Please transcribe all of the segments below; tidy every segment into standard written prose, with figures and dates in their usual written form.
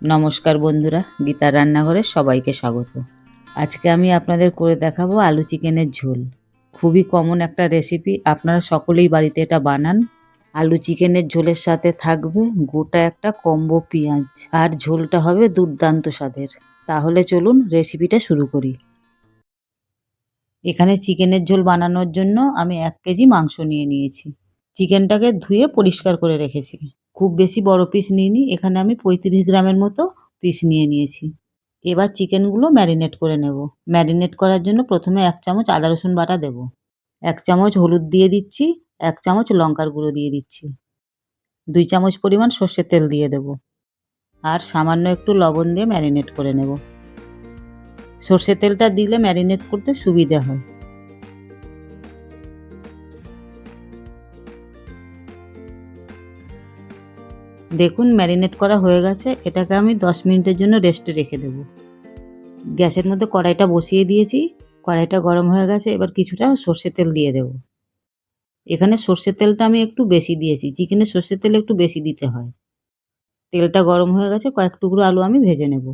নমস্কার বন্ধুরা, গীতার রান্নাঘরে সবাইকে স্বাগত। আজকে আমি আপনাদের করে দেখাবো আলু চিকেনের ঝোল। খুবই কমন একটা রেসিপি, আপনারা সকলেই বাড়িতে এটা বানান। আলু চিকেনের ঝোলের সাথে থাকবে গোটা একটা কম্বো পেঁয়াজ, আর ঝোলটা হবে দুর্দান্ত স্বাদের। তাহলে চলুন রেসিপিটা শুরু করি। এখানে চিকেনের ঝোল বানানোর জন্য আমি 1 কেজি মাংস নিয়ে নিয়েছি। চিকেনটাকে ধুয়ে পরিষ্কার করে রেখেছি। খুব বেশি বড় পিস নিইনি, এখানে আমি 35 গ্রামের মতো পিস নিয়ে নিয়েছি। এবার চিকেনগুলো ম্যারিনেট করে নেব। ম্যারিনেট করার জন্য প্রথমে 1 চামচ আদা রসুন বাটা দেব। 1 চামচ হলুদ দিয়ে দিচ্ছি, 1 চামচ লঙ্কার গুঁড়ো দিয়ে দিচ্ছি। 2 চামচ পরিমাণ সর্ষের তেল দিয়ে দেব। আর সামান্য একটু লবণ দিয়ে ম্যারিনেট করে নেব। সর্ষের তেলটা দিলে ম্যারিনেট করতে সুবিধা হয়। দেখুন ম্যারিনেট করা হয়ে গেছে, এটাকে আমি 10 মিনিটের জন্য রেস্টে রেখে দেব। গ্যাসের মধ্যে কড়াইটা বসিয়ে দিয়েছি, কড়াইটা গরম হয়ে গেছে, এবার কিছুটা সর্ষের তেল দিয়ে দেব। এখানে সর্ষের তেলটা আমি একটু বেশি দিয়েছি, চিকেনে সর্ষের তেল একটু বেশি দিতে হয়। তেলটা গরম হয়ে গেছে, কয়েক টুকরো আলু আমি ভেজে নেব।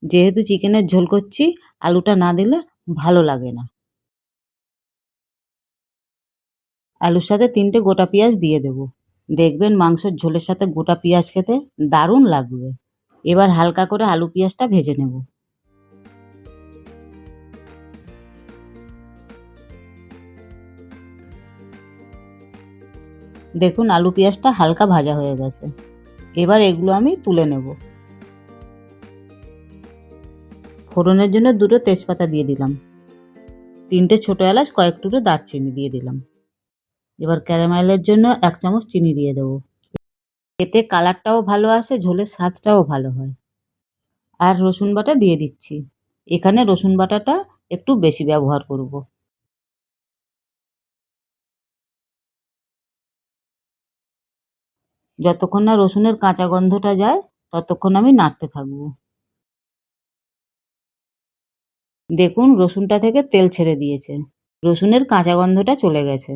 যেহেতু চিকেনের ঝোল করছি, আলুটা না দিলে ভালো লাগে না। আলুর সাথে 3টে গোটা পেঁয়াজ দিয়ে দেব। দেখবেন মাংসের ঝোলের সাথে গোটা পেঁয়াজ খেতে দারুণ লাগবে। এবার হালকা করে আলু পেঁয়াজটা ভেজে নেব। দেখুন আলু পেঁয়াজটা হালকা ভাজা হয়ে গেছে। এবার এগুলো আমি তুলে নেব। ফোড়নের জন্য 2টো তেজপাতা দিয়ে দিলাম। 3টে ছোট এলাচ, কয়েক টুকরো দারচিনি দিয়ে দিলাম। এবার ক্যারামেলের জন্য 1 চামচ চিনি দিয়ে দেব। এতে কালারটাও ভালো আসে, ঝোলের স্বাদটাও ভালো হয়। আর রসুন বাটা দিয়ে দিচ্ছি। এখানে রসুন বাটাটা একটু বেশি ব্যবহার করব। যতক্ষণ না রসুনের কাঁচা গন্ধটা যায়, ততক্ষণ আমি নাড়তে থাকব। দেখুন রসুনটা থেকে তেল ছেড়ে দিয়েছে। রসুনের কাঁচা গন্ধটা চলে গেছে।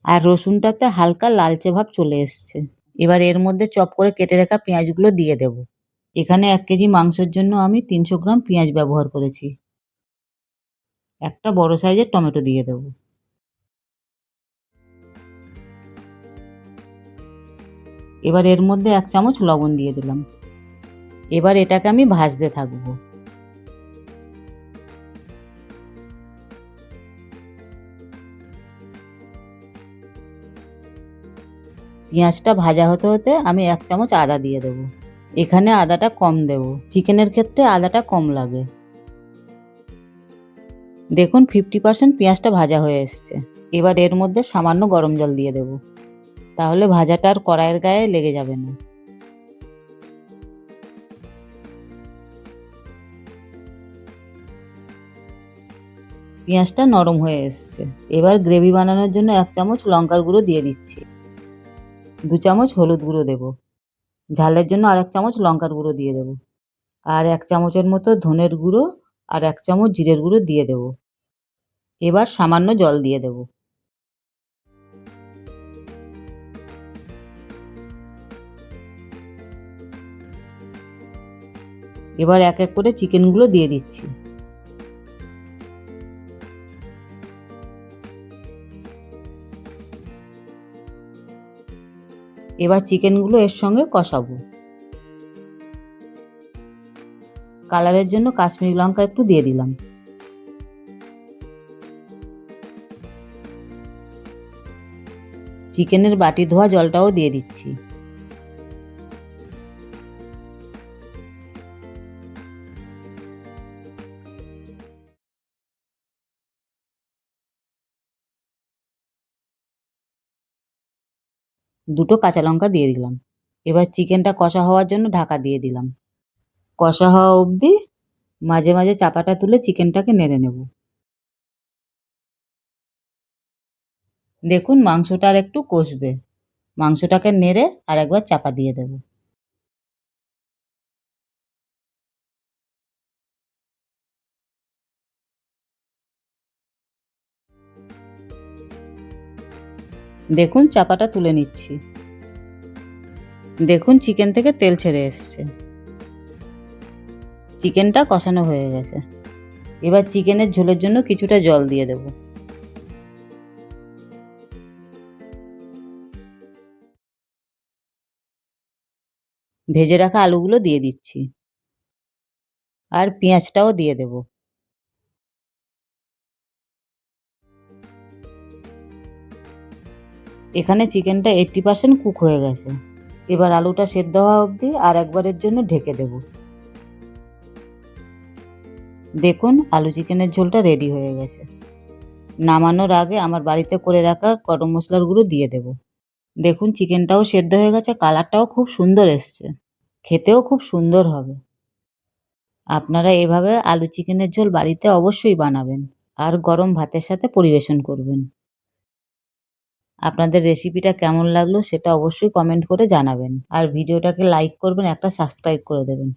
আর রসুনটাতে হালকা লালচে ভাব চলে এসছে। এবার এর মধ্যে চপ করে কেটে রাখা পেঁয়াজগুলো দিয়ে দেব। এখানে 1 কেজি মাংসের জন্য আমি 300 গ্রাম পেঁয়াজ ব্যবহার করেছি। একটা বড় সাইজের টমেটো দিয়ে দেব। এবার এর মধ্যে 1 চামচ লবণ দিয়ে দিলাম। এবার এটাকে আমি ভাজতে থাকবো। পেঁয়াজটা ভাজা হতে হতে আমি 1 চামচ আদা দিয়ে দেব। এখানে আদাটা কম দেব, চিকেনের ক্ষেত্রে আদাটা কম লাগে। দেখুন 50% পেঁয়াজটা ভাজা হয়ে এসছে। এবার এর মধ্যে সামান্য গরম জল দিয়ে দেব। তাহলে ভাজাটা আর কড়াইয়ের গায়ে লেগে যাবে না। পেঁয়াজটা নরম হয়ে এসছে। এবার গ্রেভি বানানোর জন্য 1 চামচ লঙ্কার গুঁড়ো দিয়ে দিচ্ছি। 2 চামচ হলুদ গুঁড়ো দেব। ঝালের জন্য আর 1 চামচ লঙ্কার গুঁড়ো দিয়ে দেব। আর 1 চামচের মতো ধনের গুঁড়ো আর 1 চামচ জিরের গুঁড়ো দিয়ে দেব। এবার সামান্য জল দিয়ে দেব। এবার এক এক করে চিকেনগুলো দিয়ে দিচ্ছি। এবার চিকেনগুলো এর সঙ্গে কষাবো। কালারের জন্য কাশ্মীরি লঙ্কা একটু দিয়ে দিলাম। চিকেনের বাটি ধোয়া জলটাও দিয়ে দিচ্ছি। দুটো কাঁচা লঙ্কা দিয়ে দিলাম। এবার চিকেনটা কষা হওয়ার জন্য ঢাকা দিয়ে দিলাম। কষা হওয়া অবধি মাঝে মাঝে চাপাটা তুলে চিকেনটাকে নেড়ে নেব। দেখুন মাংসটা আর একটু কষবে। মাংসটাকে নেড়ে আর একবার চাপা দিয়ে দেব। দেখুন চাপাটা তুলে নিচ্ছি। দেখুন চিকেন থেকে তেল ছেড়ে এসছে। চিকেনটা কষানো হয়ে গেছে। এবার চিকেনের ঝোলের জন্য কিছুটা জল দিয়ে দেব। ভেজে রাখা আলুগুলো দিয়ে দিচ্ছি। আর পেঁয়াজটাও দিয়ে দেব। এখানে চিকেনটা 80% কুক হয়ে গেছে। এবার আলুটা সেদ্ধ হওয়া অবধি আর একবারের জন্য ঢেকে দেব। দেখুন আলু চিকেনের ঝোলটা রেডি হয়ে গেছে। নামানোর আগে আমার বাড়িতে করে রাখা গরম মশলার গুঁড়ো দিয়ে দেব। দেখুন চিকেনটাও সেদ্ধ হয়ে গেছে, কালারটাও খুব সুন্দর এসছে। খেতেও খুব সুন্দর হবে। আপনারা এভাবে আলু চিকেনের ঝোল বাড়িতে অবশ্যই বানাবেন আর গরম ভাতের সাথে পরিবেশন করবেন। আপনাদের রেসিপিটা কেমন লাগলো সেটা অবশ্যই কমেন্ট করে জানাবেন। আর ভিডিওটাকে লাইক করবেন, একটা সাবস্ক্রাইব করে দেবেন।